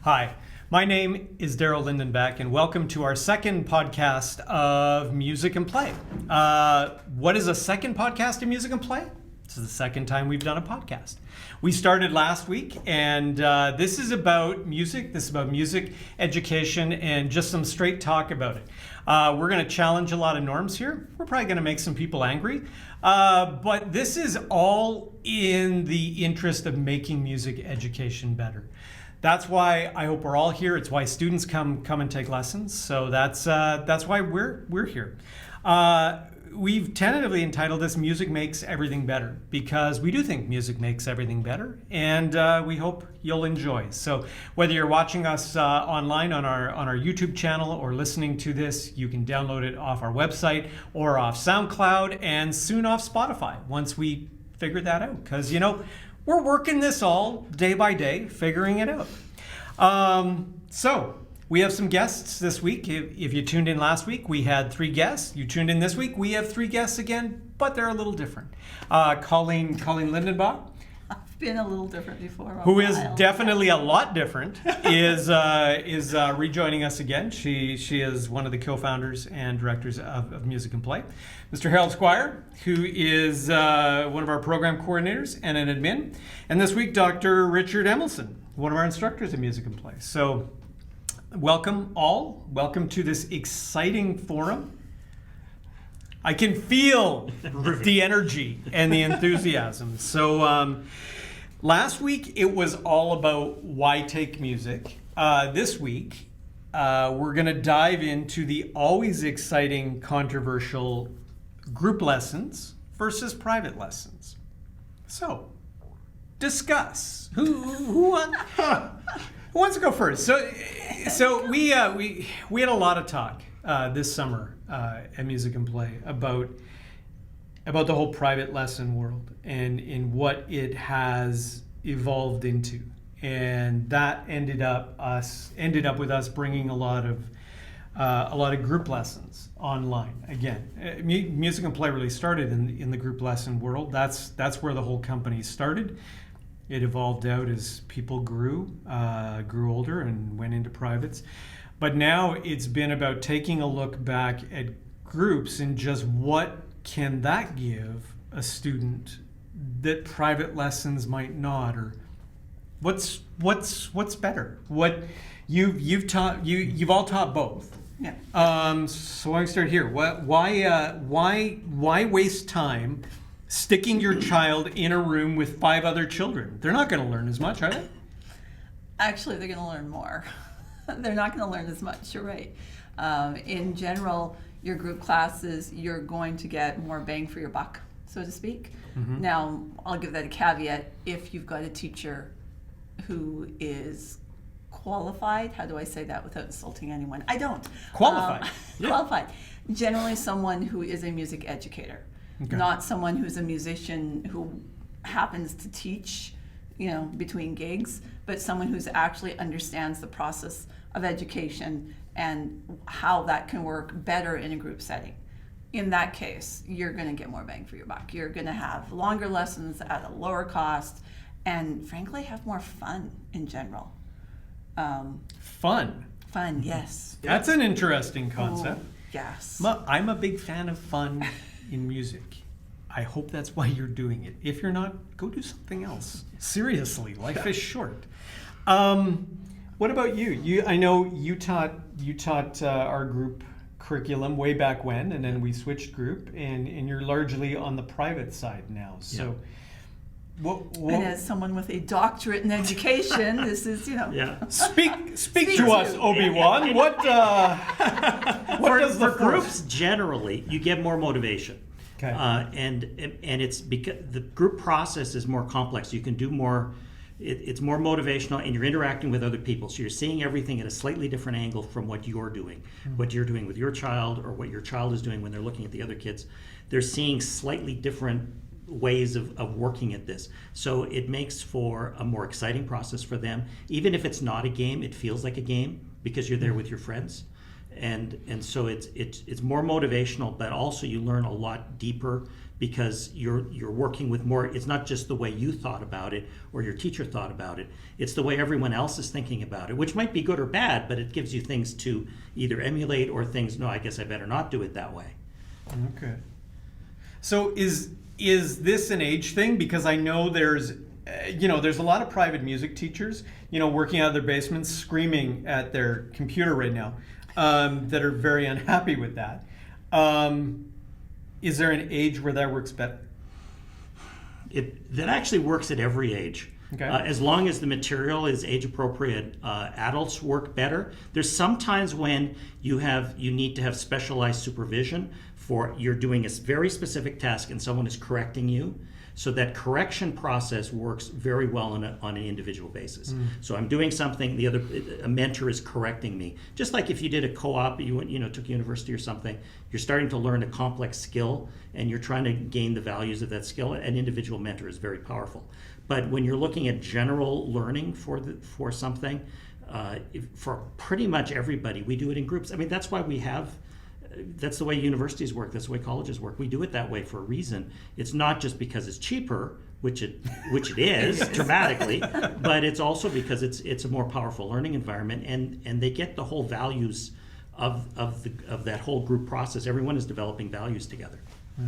Hi, my name is Daryl Lindenbeck, and welcome to our second podcast of Music and Play. What is a second podcast of Music and Play? This is the second time we've done a podcast. We started last week, and this is about music. This is about music education and just some straight talk about it. We're going to challenge a lot of norms here. We're probably going to make some people angry, but this is all in the interest of making music education better. That's why I hope we're all here. It's why students come and take lessons. So that's why we're here. We've tentatively entitled this "Music Makes Everything Better" because we do think music makes everything better, and we hope you'll enjoy. So whether you're watching us online on our YouTube channel or listening to this, you can download it off our website or off SoundCloud and soon off Spotify once we figure that out. Because we're working this all day by day, figuring it out. So we have some guests this week. If you tuned in last week, we had 3 guests. You tuned in this week, we have 3 guests again, but they're a little different. Colleen Lindenbach, I've been a little different before. who is definitely a lot different, is rejoining us again. She is one of the co-founders and directors of Music and Play. Mr. Harold Squire, who is one of our program coordinators and an admin. And this week, Dr. Richard Emelson, one of our instructors at Music and Play. So welcome all. Welcome to this exciting forum. I can feel the energy and the enthusiasm. So last week it was all about why take music. This week we're going to dive into the always exciting, controversial group lessons versus private lessons. So discuss. Who wants to go first? So we had a lot of talk this summer at Music and Play about the whole private lesson world and in what it has evolved into, and that ended up with us bringing a lot of group lessons online. Again, Music and Play really started in the group lesson world. That's where the whole company started. It evolved out as people grew older and went into privates. But now it's been about taking a look back at groups and just what can that give a student that private lessons might not, or what's better? What you've taught, you've all taught both. Yeah. So I start here. Why waste time sticking your child in a room with 5 other children? They're not going to learn as much, are they? Actually, they're going to learn more. They're not going to learn as much. You're right. In general, your group classes, you're going to get more bang for your buck, so to speak. Mm-hmm. Now, I'll give that a caveat. If you've got a teacher who is qualified, how do I say that without insulting anyone? I don't. Qualified. Yeah. Qualified. Generally, someone who is a music educator. Okay. Not someone who's a musician who happens to teach, between gigs, but someone who's actually understands the process of education and how that can work better in a group setting. In that case, you're going to get more bang for your buck. You're going to have longer lessons at a lower cost and, frankly, have more fun in general. Fun, yes. That's an interesting concept. Oh, yes. I'm a big fan of fun in music. I hope that's why you're doing it. If you're not, go do something else. Seriously, life is short. What about you? I know you taught our group curriculum way back when, and then we switched group, and you're largely on the private side now. So, what and as someone with a doctorate in education, this is Speak to us, Obi-Wan. What does for groups generally you get more motivation. Okay. And it's because the group process is more complex. You can do more. It's more motivational, and you're interacting with other people. So you're seeing everything at a slightly different angle from what you're doing. Mm-hmm. What you're doing with your child, or what your child is doing when they're looking at the other kids. They're seeing slightly different ways of working at this. So it makes for a more exciting process for them. Even if it's not a game, it feels like a game because you're there with your friends. and so it's more motivational, but also you learn a lot deeper because you're working with more. It's not just the way you thought about it or your teacher thought about it. It's the way everyone else is thinking about it, which might be good or bad, but it gives you things to either emulate or things. No, I guess I better not do it that way. Okay. So is this an age thing? Because I know there's a lot of private music teachers, working out of their basements, screaming at their computer right now, that are very unhappy with that. Is there an age where that works better? That actually works at every age. Okay. As long as the material is age appropriate, adults work better. There's sometimes when you need to have specialized supervision for you're doing a very specific task and someone is correcting you. So that correction process works very well on an individual basis. So I'm doing something, a mentor is correcting me. Just like if you did a co-op, took university or something, you're starting to learn a complex skill and you're trying to gain the values of that skill. An individual mentor is very powerful. But when you're looking at general learning for something, for pretty much everybody, we do it in groups. I mean, that's why that's the way universities work. That's the way colleges work. We do it that way for a reason. It's not just because it's cheaper, which it is dramatically, but it's also because it's a more powerful learning environment, and they get the whole values of that whole group process. Everyone is developing values together.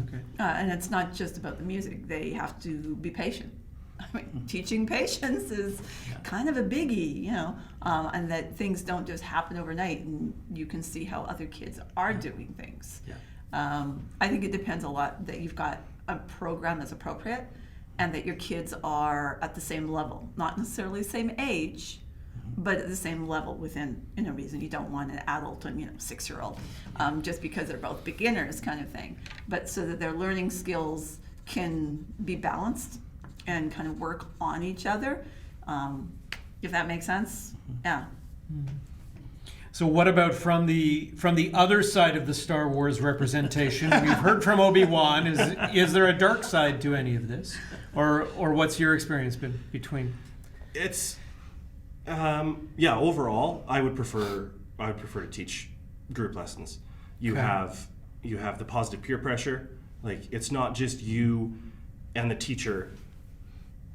Okay. And it's not just about the music. They have to be patient. I mean, teaching patience is kind of a biggie, and that things don't just happen overnight, and you can see how other kids are doing things. Yeah. I think it depends a lot that you've got a program that's appropriate and that your kids are at the same level, not necessarily the same age, but at the same level within reason. You don't want an adult and 6-year-old just because they're both beginners kind of thing, but so that their learning skills can be balanced and kind of work on each other, if that makes sense. Yeah. So what about from the other side of the Star Wars representation? We've heard from Obi-Wan. Is there a dark side to any of this, or what's your experience been between? It's overall, I would prefer to teach group lessons. You Okay. have the positive peer pressure. Like, it's not just you and the teacher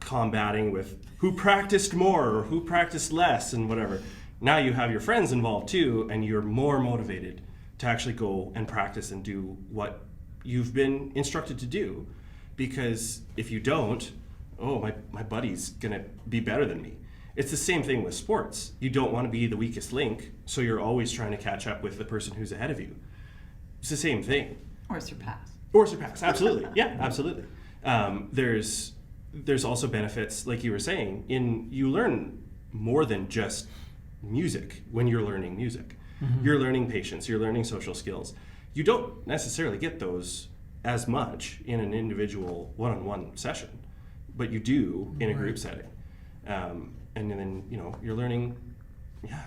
combating with who practiced more or who practiced less and whatever. Now you have your friends involved too, and you're more motivated to actually go and practice and do what you've been instructed to do. Because if you don't, my buddy's gonna be better than me. It's the same thing with sports. You don't want to be the weakest link, so you're always trying to catch up with the person who's ahead of you. It's the same thing. Or surpass. Or surpass, absolutely. Yeah, absolutely. There's also benefits, like you were saying, you learn more than just music when you're learning music. Mm-hmm. You're learning patience, you're learning social skills. You don't necessarily get those as much in an individual one-on-one session, but you do in a group setting. And then, you're learning,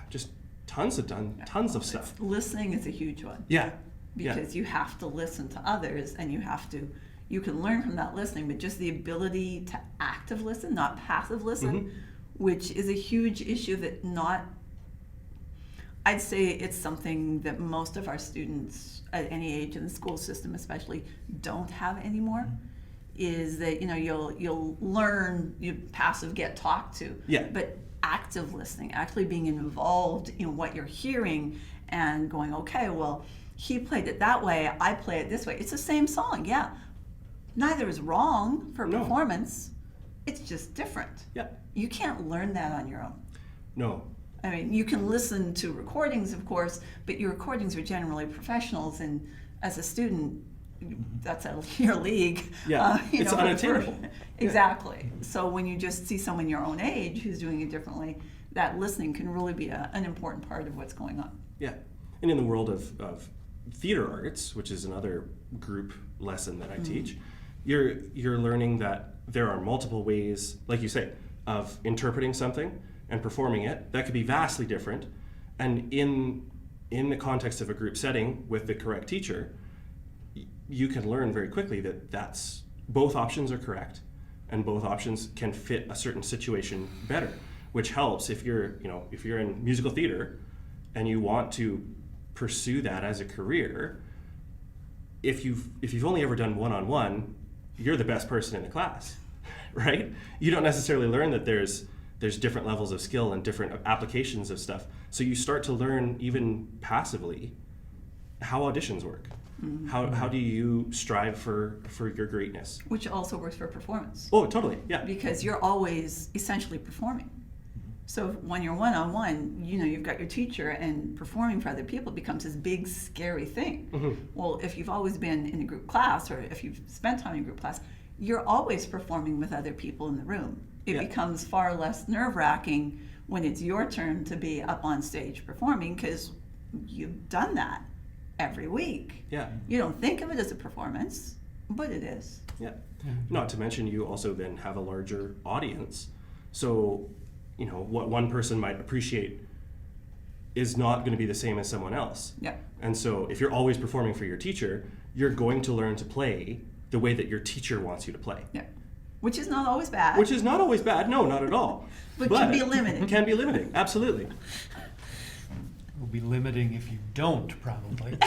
just tons of stuff. Listening is a huge one. Yeah. Because you have to listen to others, and you can learn from that listening, but just the ability to active listen, not passive listen, which is a huge issue that I'd say it's something that most of our students at any age in the school system especially don't have anymore, is that, you'll learn, you passive get talked to, but active listening, actually being involved in what you're hearing and going, okay, well, he played it that way, I play it this way. It's the same song, yeah. Neither is wrong for performance. It's just different. Yeah. You can't learn that on your own. No. I mean, you can listen to recordings, of course, but your recordings are generally professionals, and as a student, that's out of your league. Yeah, it's unattainable. Exactly. So when you just see someone your own age who's doing it differently, that listening can really be an important part of what's going on. Yeah. And in the world of theater arts, which is another group lesson that I teach, you're learning that there are multiple ways, like you say, of interpreting something and performing it that could be vastly different. And in the context of a group setting with the correct teacher, you can learn very quickly that both options are correct, and both options can fit a certain situation better, which helps if you're in musical theater and you want to pursue that as a career, if you've only ever done one-on-one, you're the best person in the class, right? You don't necessarily learn that there's different levels of skill and different applications of stuff. So you start to learn, even passively, how auditions work. How do you strive for your greatness? Which also works for performance. Oh, totally, yeah. Because you're always essentially performing. So when you're one-on-one, you've got your teacher, and performing for other people becomes this big, scary thing. Well, if you've always been in a group class, or if you've spent time in group class, you're always performing with other people in the room. It becomes far less nerve-wracking when it's your turn to be up on stage performing, because you've done that every week. Yeah. You don't think of it as a performance, but it is. Yeah. Not to mention, you also then have a larger audience. So, what one person might appreciate is not going to be the same as someone else. Yeah. And so if you're always performing for your teacher, you're going to learn to play the way that your teacher wants you to play. Yeah. Which is not always bad. Which is not always bad. No, not at all. But can be limiting. Can be limiting. Absolutely. Will be limiting if you don't, probably.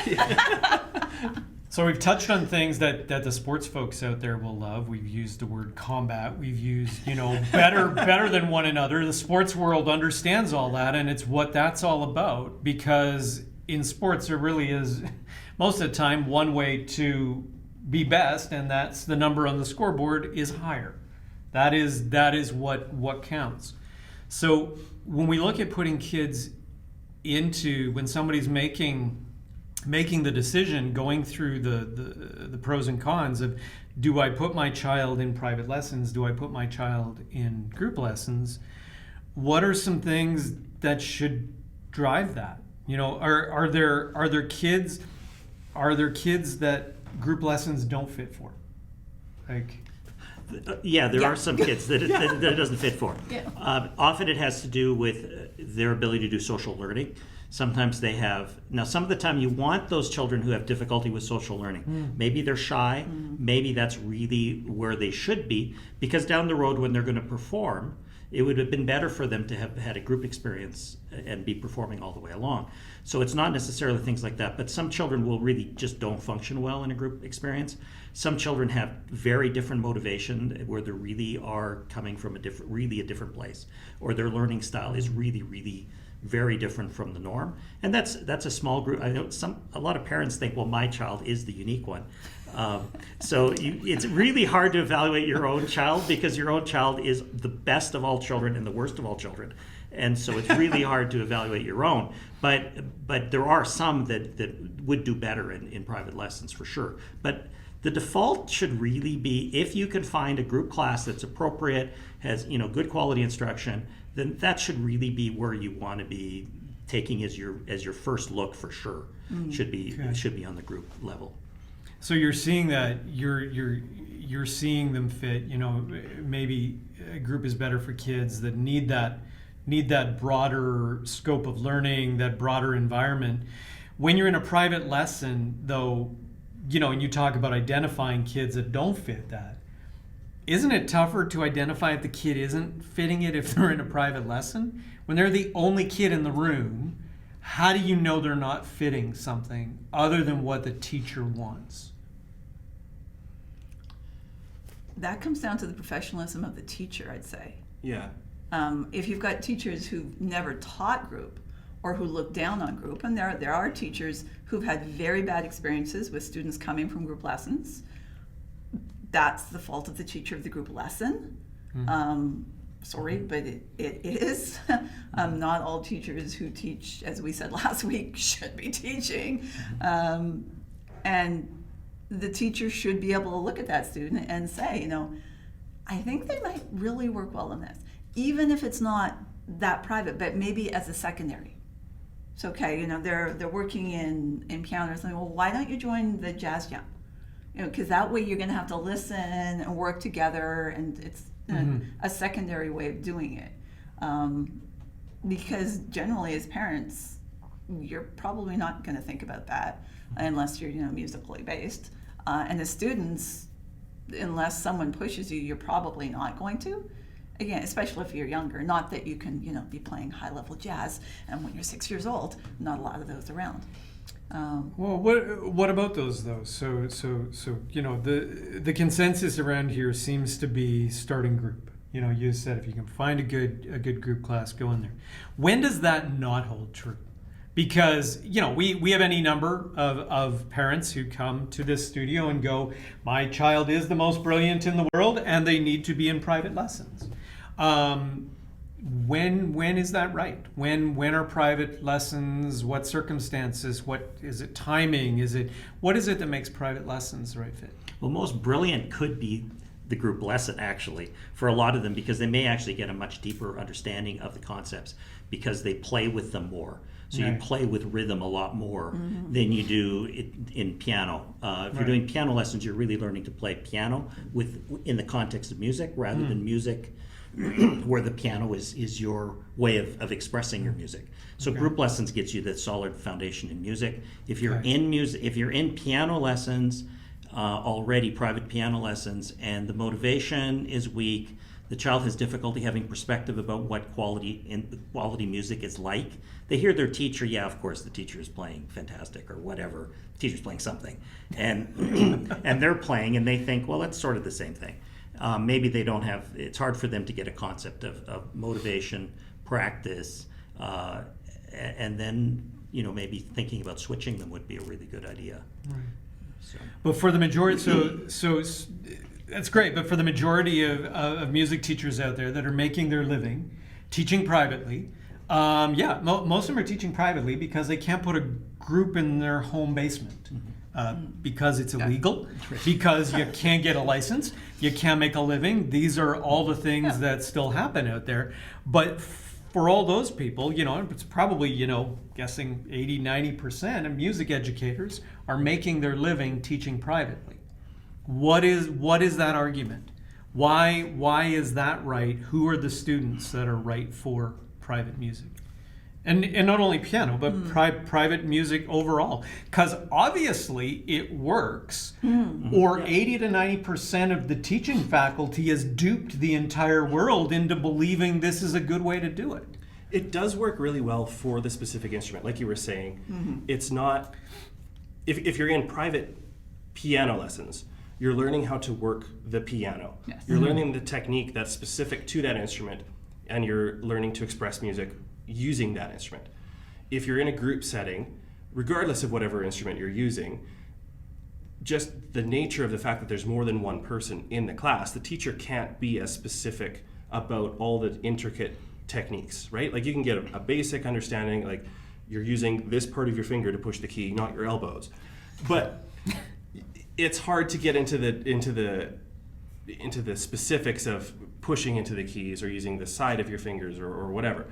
So we've touched on things that the sports folks out there will love. We've used the word combat. We've used, better than one another. The sports world understands all that, and it's what that's all about. Because in sports, there really is, most of the time, one way to be best, and that's the number on the scoreboard is higher. That is what counts. So when we look at putting kids into, when somebody's making the decision, going through the pros and cons of, do I put my child in private lessons? Do I put my child in group lessons? What are some things that should drive that? Are there kids that group lessons don't fit for? There are some kids that it doesn't fit for. Yeah. Often it has to do with their ability to do social learning. Sometimes they have, now some of the time you want those children who have difficulty with social learning. Maybe they're shy, maybe that's really where they should be, because down the road when they're going to perform, it would have been better for them to have had a group experience and be performing all the way along. So it's not necessarily things like that, but some children will really just don't function well in a group experience. Some children have very different motivation, where they really are coming from a different place, or their learning style is really, really very different from the norm. And that's a small group. I know a lot of parents think, well, my child is the unique one. It's really hard to evaluate your own child, because your own child is the best of all children and the worst of all children. And so it's really hard to evaluate your own. But there are some that would do better in private lessons for sure. But the default should really be, if you can find a group class that's appropriate, has good quality instruction, then that should really be where you want to be taking as your first look for sure. Should be on the group level. So you're seeing that you're seeing them fit. Maybe a group is better for kids that need that broader scope of learning, that broader environment. When you're in a private lesson, though, and you talk about identifying kids that don't fit that, isn't it tougher to identify if the kid isn't fitting it if they're in a private lesson? When they're the only kid in the room, how do you know they're not fitting something other than what the teacher wants? That comes down to the professionalism of the teacher, I'd say. Yeah. If you've got teachers who've never taught group, or who look down on group, and there are teachers who've had very bad experiences with students coming from group lessons, that's the fault of the teacher of the group lesson. Sorry, but it is. Not all teachers who teach, as we said last week, should be teaching. And the teacher should be able to look at that student and say, I think they might really work well in this, even if it's not that private, but maybe as a secondary. It's okay, they're working in piano or something. Well, why don't you join the jazz jam? Because that way you're going to have to listen and work together, and it's a secondary way of doing it. Because generally, as parents, you're probably not going to think about that unless you're musically based. And as students, unless someone pushes you, you're probably not going to. again, especially if you're younger, not that you can, be playing high-level jazz, and when you're 6 years old, not a lot of those around. Well, what about those though? So the consensus around here seems to be starting group. You said if you can find a good group class, go in there. When does that not hold true? Because we have any number of parents who come to this studio and go, my child is the most brilliant in the world and they need to be in private lessons. When is that right? When are private lessons? What circumstances? What is it? Timing? What is it that makes private lessons the right fit? Well, most brilliant could be the group lesson, actually, for a lot of them, because they may actually get a much deeper understanding of the concepts because they play with them more. So Right. you play with rhythm a lot more than you do in piano. If you're doing piano lessons, you're really learning to play piano in the context of music rather than music where the piano is your way of expressing your music. So group lessons gets you that solid foundation in music. If you're in piano lessons already, private piano lessons, and the motivation is weak, the child has difficulty having perspective about what quality music is like. They hear their teacher, yeah, of course, the teacher is playing fantastic or whatever. The teacher's playing something, and and they're playing, and they think, well, that's sort of the same thing. Maybe they don't have. It's hard for them to get a concept of motivation, practice, and then maybe thinking about switching them would be a really good idea. Right. So. But for the majority, so that's great. But for the majority of music teachers out there that are making their living teaching privately, most of them are teaching privately because they can't put a group in their home basement because it's illegal, because you can't get a license, you can't make a living. These are all the things that still happen out there. But for all those people, it's probably, guessing 80-90% of music educators are making their living teaching privately. What is that argument? Why is that right? Who are the students that are right for private music? And not only piano, but private music overall. Because obviously it works, or 80 to 90% of the teaching faculty has duped the entire world into believing this is a good way to do it. It does work really well for the specific instrument, like you were saying. It's not, if you're in private piano lessons, you're learning how to work the piano. Yes. You're learning the technique that's specific to that instrument, and you're learning to express music using that instrument. If you're in a group setting, regardless of whatever instrument you're using, just the nature of the fact that there's more than one person in the class, the teacher can't be as specific about all the intricate techniques, right? Like you can get a basic understanding, like you're using this part of your finger to push the key, not your elbows. But it's hard to get into the specifics of pushing into the keys or using the side of your fingers or whatever.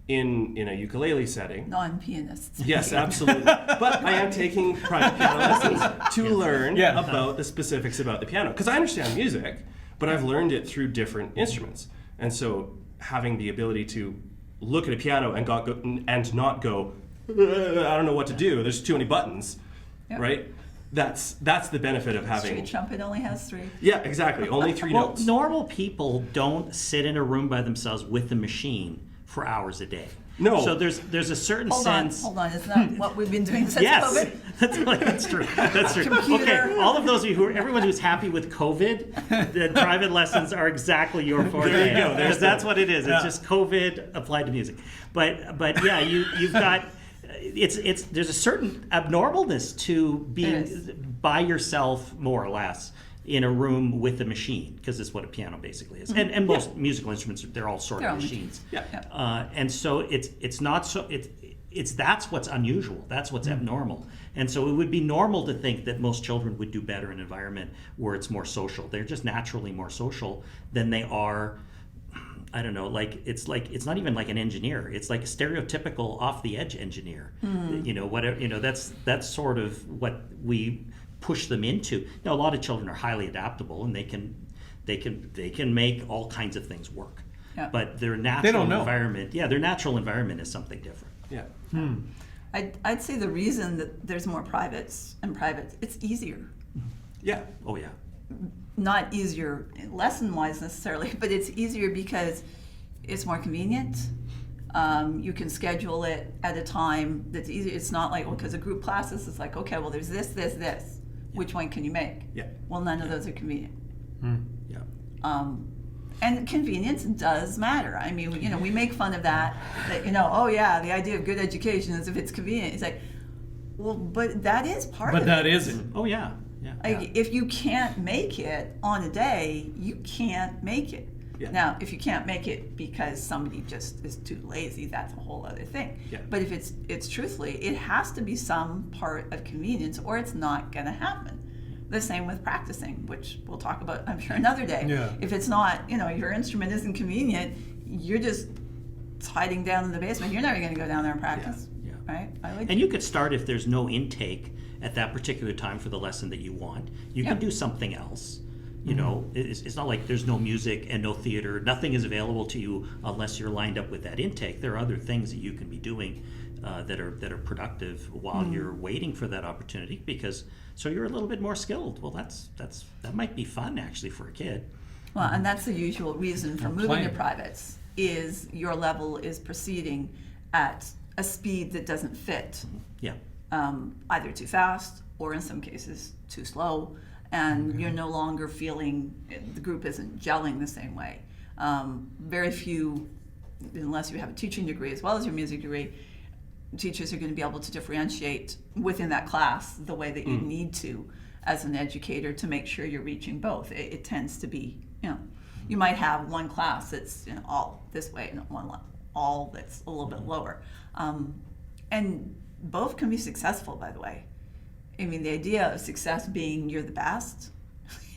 In a ukulele setting. Non-pianists. Yes, absolutely. But I am taking private piano lessons to learn about the specifics about the piano. Because I understand music, but I've learned it through different instruments. And so having the ability to look at a piano and not go, I don't know what to do, there's too many buttons, right? That's the benefit of having... Street trumpet only has 3. Yeah, exactly. Only 3 Well, notes. normal people don't sit in a room by themselves with the machine for hours a day. No. So there's a certain Hold sense. on. Isn't that what we've been doing since Yes, COVID? that's true. That's true. Computer. Okay, all of those of you everyone who's happy with COVID, the private lessons are exactly your forte. There you go. Because that's what it is. It's just COVID applied to music. But yeah, you've got. There's a certain abnormalness to being by yourself, more or less, in a room with a machine, because it's what a piano basically is. And most musical instruments, they're all sort of machines. And so it's not so it's that's what's unusual. That's what's abnormal. And so it would be normal to think that most children would do better in an environment where it's more social. They're just naturally more social than they are. I don't know, it's not even like an engineer. It's like a stereotypical off the edge engineer. Whatever, that's sort of what we push them into. Now, a lot of children are highly adaptable and they can make all kinds of things work. Yeah. But their natural know. environment, their natural environment is something different. Yeah. I'd say the reason that there's more privates, it's easier. Yeah. Oh yeah. not easier lesson-wise necessarily, but it's easier because it's more convenient. You can schedule it at a time that's easy. It's not like, well, because of group classes, it's like, okay, well, there's this. Which one can you make? Yeah. Well, none of those are convenient. Yeah. And convenience does matter. I mean, you know, we make fun of that, you know, oh yeah, the idea of good education is if it's convenient. It's like, well, but that is part But of that it. isn't. Oh yeah. Yeah. Like, if you can't make it on a day, you can't make it. Yeah. Now, if you can't make it because somebody just is too lazy, that's a whole other thing. Yeah. But if it's truthfully, it has to be some part of convenience or it's not going to happen. The same with practicing, which we'll talk about, I'm sure, another day. Yeah. If it's not, you know, your instrument isn't convenient, you're just hiding down in the basement. You're never going to go down there and practice. Yeah. Right? I would. And you could start if there's no intake at that particular time for the lesson that you want. You can Yeah. do something else. You know, it's not like there's no music and no theater. Nothing is available to you unless you're lined up with that intake. There are other things that you can be doing that are productive while you're waiting for that opportunity, because so you're a little bit more skilled. Well, that might be fun actually for a kid. Well, and that's the usual reason for moving playing. to privates is your level is proceeding at a speed that doesn't fit, Yeah. either too fast or in some cases too slow, and you're no longer feeling the group isn't gelling the same way. Very few, unless you have a teaching degree as well as your music degree, teachers are going to be able to differentiate within that class the way that you need to as an educator to make sure you're reaching both. It tends to be, you know, you might have one class that's, you know, all this way and all that's a little bit lower. And both can be successful, by the way. I mean, the idea of success being you're the best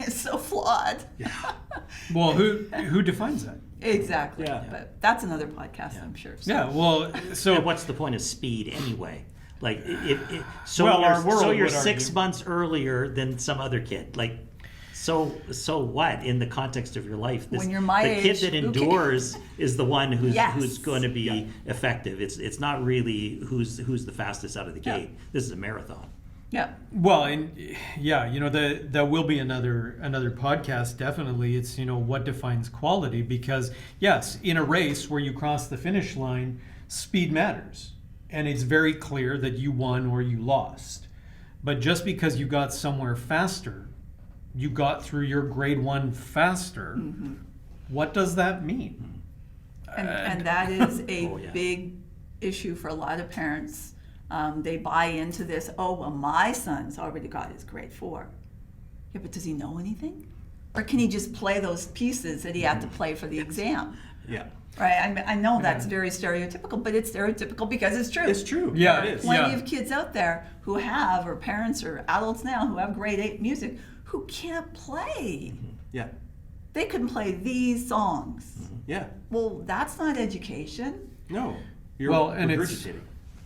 is so flawed. Well, who defines that? Exactly. Yeah. But that's another podcast, I'm sure. So- Yeah. Well, so And what's the point of speed anyway? Like, so Well, you're, our world so you're would 6 argue. months earlier than some other kid. Like, so what in the context of your life? When you're my the kid age, that who cares? endures is the one who's Yes. going to be effective. It's not really who's the fastest out of the Yeah. gate. This is a marathon. Yeah. well, and yeah, you know, there will be another podcast. Definitely, it's, you know, what defines quality, because yes, in a race where you cross the finish line, speed matters, and it's very clear that you won or you lost. But just because you got somewhere faster, you got through your grade 1 faster. What does that mean? And that is a Oh, yeah. big issue for a lot of parents. They buy into this, oh, well, my son's already got his grade 4. Yeah, but does he know anything? Or can he just play those pieces that he had to play for the exam? Yeah. Right? I know that's very stereotypical, but it's stereotypical because it's true. It's true. Yeah, It is. Plenty Yeah. of kids out there who have, or parents or adults now who have grade 8 music who can't play. Yeah. They couldn't play these songs. Yeah. Well, that's not education. No. You're Well, and it's regurgitating.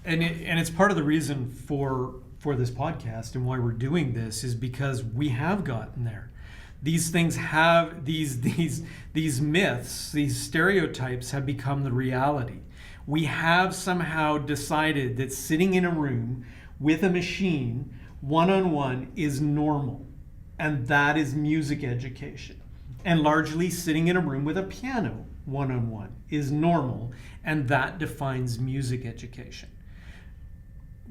and it's part of the reason for this podcast and why we're doing this is because we have gotten there. These things have these myths, these stereotypes have become the reality. We have somehow decided that sitting in a room with a machine one-on-one is normal, and that is music education. And largely sitting in a room with a piano one-on-one is normal, and that defines music education.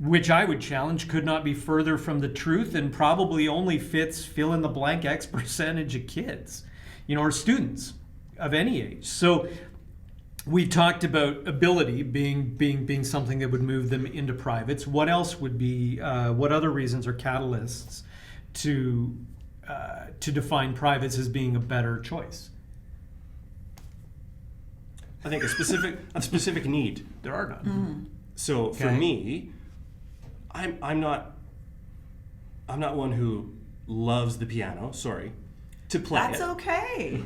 Which I would challenge could not be further from the truth, and probably only fits fill in the blank X percentage of kids, you know, or students of any age. So we talked about ability being something that would move them into privates. What else would be? What other reasons are catalysts to define privates as being a better choice? I think a specific need. There are none. So for Okay. me, I'm not one who loves the piano, sorry, to play That's it. okay.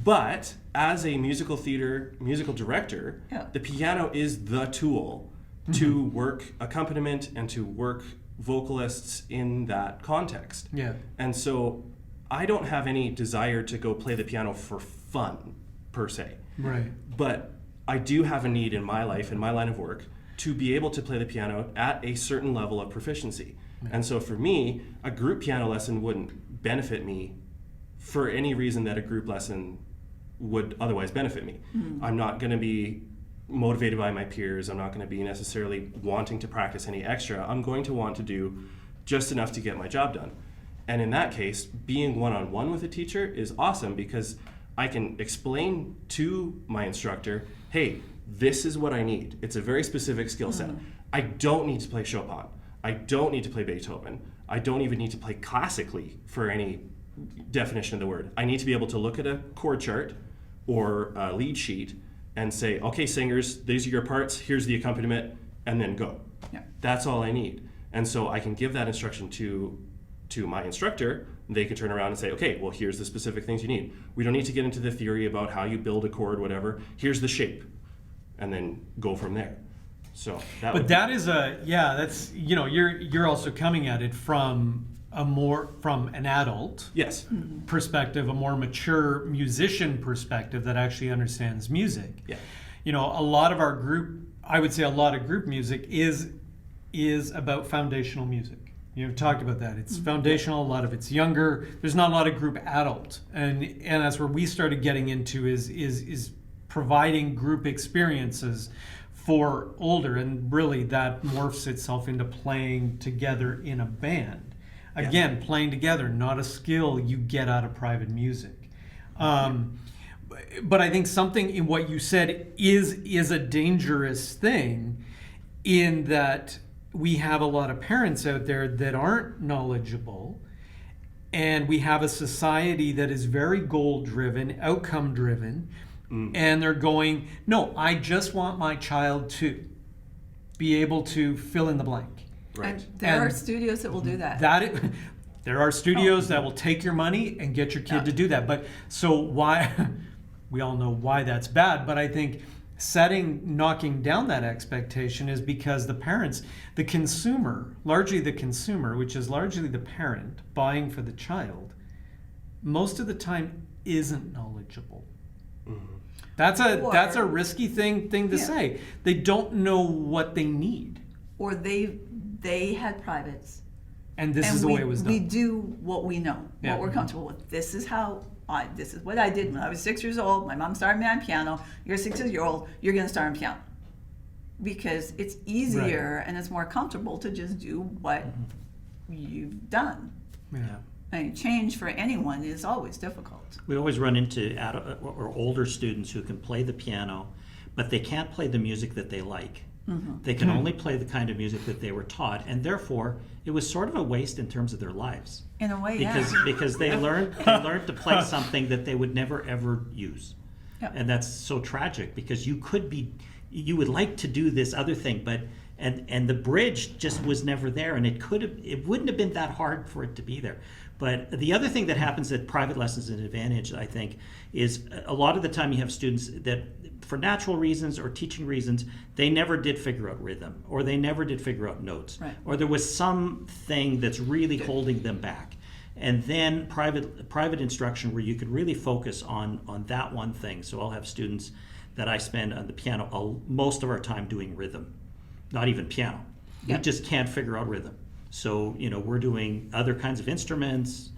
But as a musical director, Yeah. the piano is the tool to work accompaniment and to work vocalists in that context. Yeah. And so I don't have any desire to go play the piano for fun, per se. Right. But I do have a need in my life, in my line of work, to be able to play the piano at a certain level of proficiency. And so for me, a group piano lesson wouldn't benefit me for any reason that a group lesson would otherwise benefit me. I'm not going to be motivated by my peers. I'm not going to be necessarily wanting to practice any extra. I'm going to want to do just enough to get my job done. And in that case, being one-on-one with a teacher is awesome because I can explain to my instructor, hey, this is what I need. It's a very specific skill set. I don't need to play Chopin. I don't need to play Beethoven. I don't even need to play classically for any definition of the word. I need to be able to look at a chord chart or a lead sheet and say, okay, singers, these are your parts, here's the accompaniment, and then go. Yeah. That's all I need. And so I can give that instruction to my instructor. They can turn around and say, okay, well, here's the specific things you need. We don't need to get into the theory about how you build a chord, whatever. Here's the shape, and then go from there. So that But would that is that's, you're also coming at it from an adult yes. perspective, a more mature musician perspective that actually understands music. Yeah. A lot of our group, I would say a lot of group music is about foundational music. You've talked about that. It's foundational, a lot of it's younger. There's not a lot of group adult. And that's where we started getting into is providing group experiences for older, and really that morphs itself into playing together in a band. Again, playing together, not a skill you get out of private music. But I think something in what you said is a dangerous thing, in that we have a lot of parents out there that aren't knowledgeable, and we have a society that is very goal-driven, outcome-driven, and they're going, no, I just want my child to be able to fill in the blank. Right. And there are And studios that will do that. There are studios that will take your money and get your kid to do that. But so why? We all know why that's bad. But I think knocking down that expectation is because the parents, the consumer, which is largely the parent buying for the child, most of the time isn't knowledgeable. That's a risky thing to say. They don't know what they need. Or they had privates. And this is the way it was done. We do what we know, Yeah. what we're comfortable with. This is what I did when I was 6 years old. My mom started me on piano. You're 6 years old. You're going to start on piano. Because it's easier and it's more comfortable to just do what you've done. Yeah. And change for anyone is always difficult. We always run into or older students who can play the piano, but they can't play the music that they like. They can only play the kind of music that they were taught, and therefore it was sort of a waste in terms of their lives. In a way, Because they learned to play something that they would never ever use. Yep. And that's so tragic, because you would like to do this other thing, but and the bridge just was never there, and it wouldn't have been that hard for it to be there. But the other thing that happens at private lessons is an advantage, I think, is a lot of the time you have students that, for natural reasons or teaching reasons, they never did figure out rhythm, or they never did figure out notes, Right. or there was something that's really holding them back. And then private instruction where you could really focus on that one thing. So I'll have students that I spend on the piano most of our time doing rhythm, not even piano. Yep. We just can't figure out rhythm. So we're doing other kinds of instruments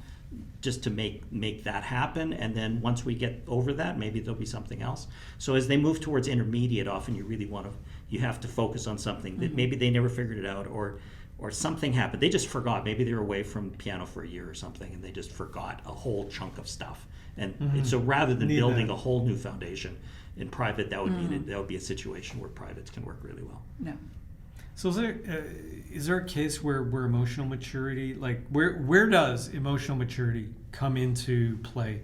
just to make that happen, and then once we get over that, maybe there'll be something else. So as they move towards intermediate, often you have to focus on something that maybe they never figured it out, or something happened. They just forgot. Maybe they were away from piano for a year or something, and they just forgot a whole chunk of stuff. And so rather than building a whole new foundation in private, that would be a situation where privates can work really well. No. So is there a case where emotional maturity, like where does emotional maturity come into play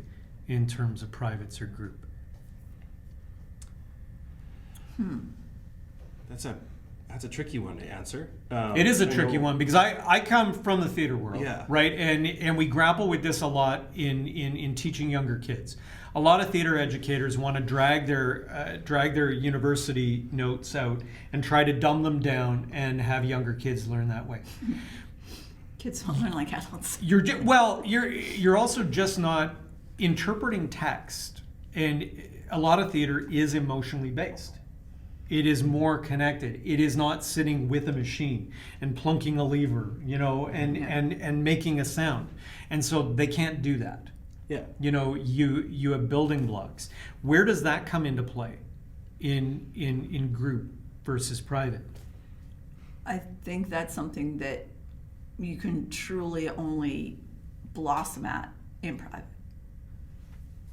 in terms of privates or group? That's a tricky one to answer. It is a tricky one, because I come from the theater world, Yeah. right? And we grapple with this a lot in teaching younger kids. A lot of theater educators want to drag their university notes out and try to dumb them down and have younger kids learn that way. Kids don't learn like adults. You're also just not interpreting text, and a lot of theater is emotionally based. It is more connected. It is not sitting with a machine and plunking a lever, and making a sound. And so they can't do that. Yeah. You know, you have building blocks. Where does that come into play in group versus private? I think that's something that you can truly only blossom at in private.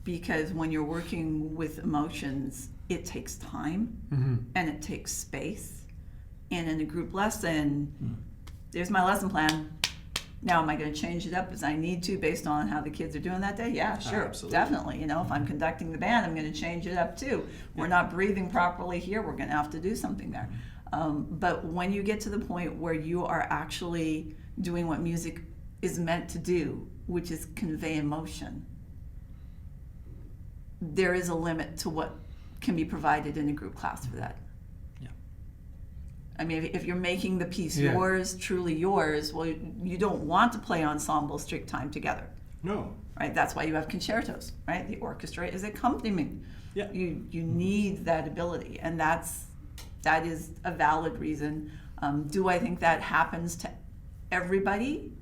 Because when you're working with emotions, it takes time and it takes space. And in a group lesson, there's my lesson plan. Now, am I going to change it up as I need to based on how the kids are doing that day? Yeah, sure, Absolutely. definitely. You know, if I'm conducting the band, I'm going to change it up too. We're not breathing properly here. We're going to have to do something there. But when you get to the point where you are actually doing what music is meant to do, which is convey emotion, there is a limit to what can be provided in a group class for that. Yeah. I mean, if you're making the piece Yeah. yours, truly yours, well, you don't want to play ensemble strict time together, No. right? That's why you have concertos, right? The orchestra is accompaniment. Yeah. You need that ability, and that is a valid reason. Do I think that happens to everybody?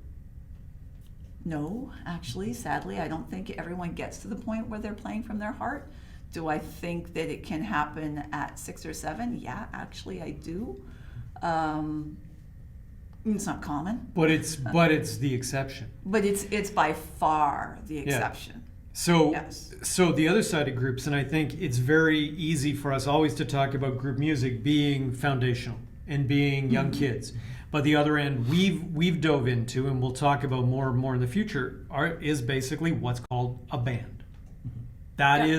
No, actually, sadly, I don't think everyone gets to the point where they're playing from their heart. Do I think that it can happen at 6 or 7? Yeah, actually, I do. It's not common, But it's the exception. but it's by far the exception. So, Yes. so the other side of groups, and I think it's very easy for us always to talk about group music being foundational and being young kids. But the other end, we've dove into, and we'll talk about more and more in the future, is basically what's called a band. That Yeah.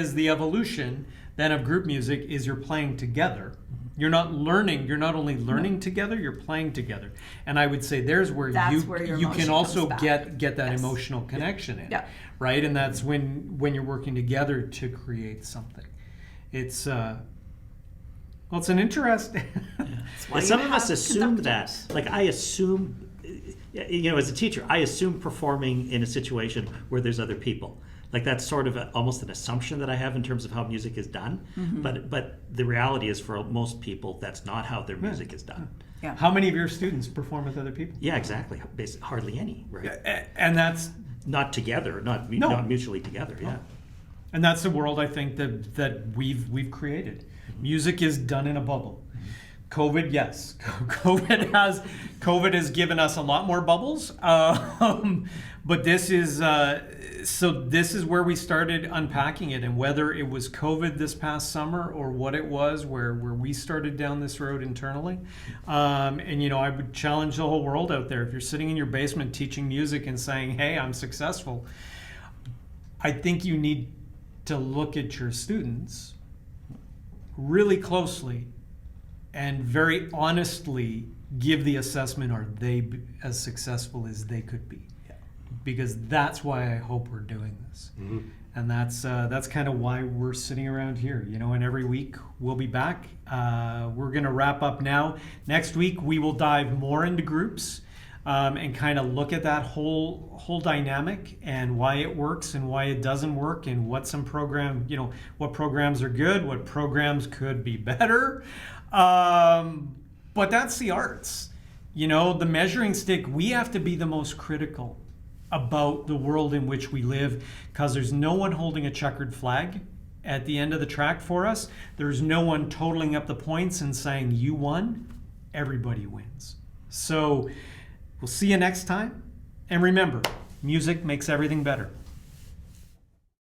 is the evolution then of group music. Is you're playing together. You're not learning. You're not only learning together. You're playing together. And I would say there's where That's where your you emotion can also comes back. get that Yes. emotional connection in. Yeah. Right, and that's when you're working together to create something. It's well, it's an interesting. why And some you of us have assume conductors. that. Like I assume, you know, as a teacher, I assume performing in a situation where there's other people. Like that's sort of almost an assumption that I have in terms of how music is done. But the reality is, for most people, that's not how their music is done. Yeah. How many of your students perform with other people? Yeah, exactly. Hardly any, right? And that's Not together, not mutually together. Yeah. And that's the world I think that we've created. Music is done in a bubble. COVID, yes, COVID has given us a lot more bubbles. But this is this is where we started unpacking it, and whether it was COVID this past summer or what it was, where we started down this road internally. And you know, I would challenge the whole world out there. If you're sitting in your basement teaching music and saying, "Hey, I'm successful," I think you need to look at your students really closely and very honestly give the assessment, are they as successful as they could be? Because that's why I hope we're doing this. And that's kind of why we're sitting around here, you know, and every week we'll be back. We're going to wrap up now. Next week we will dive more into groups and kind of look at that whole dynamic and why it works and why it doesn't work, and what some program, you know, what programs are good, what programs could be better. But that's the arts. You know, the measuring stick, we have to be the most critical about the world in which we live, because there's no one holding a checkered flag at the end of the track for us. There's no one totaling up the points and saying, you won. Everybody wins. So we'll see you next time. And remember, music makes everything better.